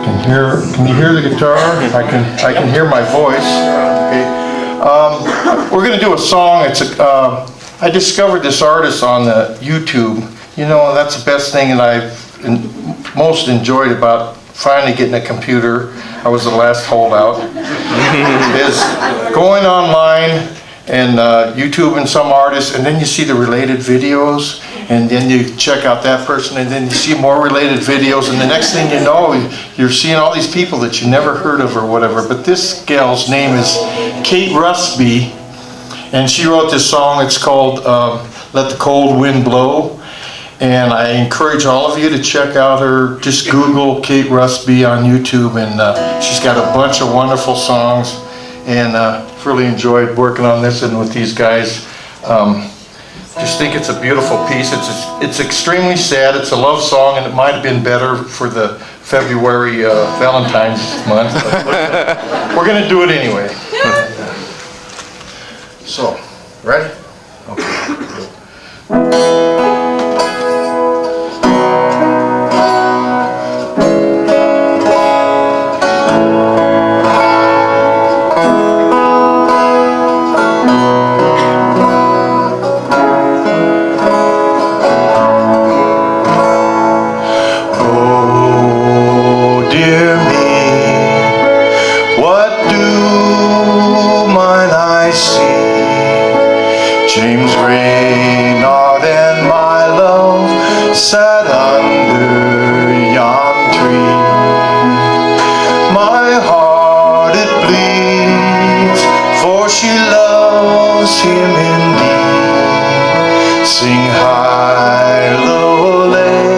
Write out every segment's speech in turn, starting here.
Can you hear the guitar? I can hear my voice. Okay. We're gonna do a song. I discovered this artist on the YouTube. You know, that's the best thing that I've most enjoyed about finally getting a computer. I was the last holdout. Is going online and YouTubing some artists, and then you see the related videos, and then you check out that person, and then you see more related videos, and the next thing you know, you're seeing all these people that you never heard of or whatever. But this gal's name is Kate Rusby, and she wrote this song. It's called Let the Cold Wind Blow. And I encourage all of you to check out her. Just Google Kate Rusby on YouTube, and she's got a bunch of wonderful songs. And really enjoyed working on this and with these guys. Just think it's a beautiful piece. It's extremely sad. It's a love song, and it might have been better for the February Valentine's month. But we're going to do it anyway. So, ready? Okay. James Reynard and my love sat under yon tree. My heart it bleeds, for she loves him indeed. Sing high, low, lay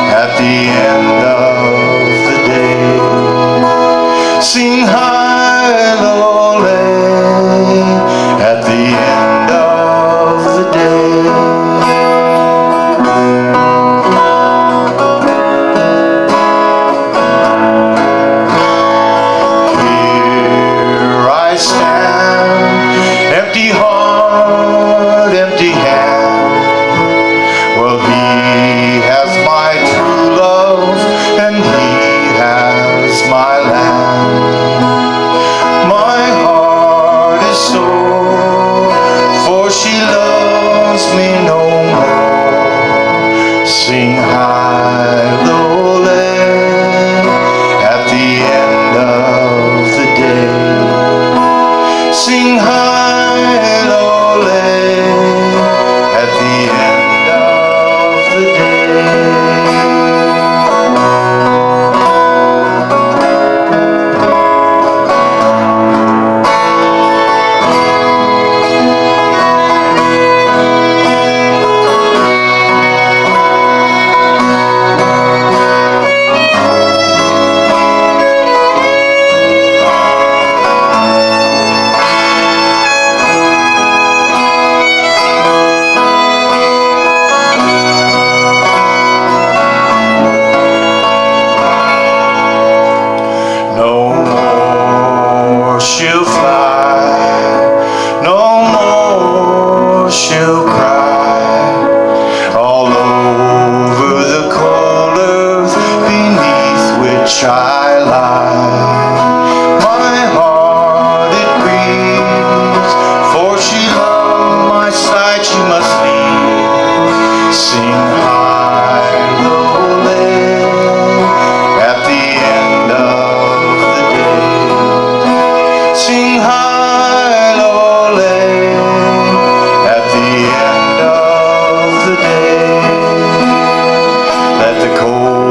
at the end of the day. Sing high, low, lay at the end of the day. Here I stand, empty heart, empty hand. Well, he has my true love, and he has my land. My heart is sore, for she loves me no more. Sing high, low, lay at the end of the day. Sing high, low, lay at the end of the day. She'll fly, no more she'll cry, all over the cold earth beneath which I lie. My heart it grieves, for she loved my side she must leave. Sing high, low, lay at the end of the day. Sing high, low, lay at the end of the day. Let the cold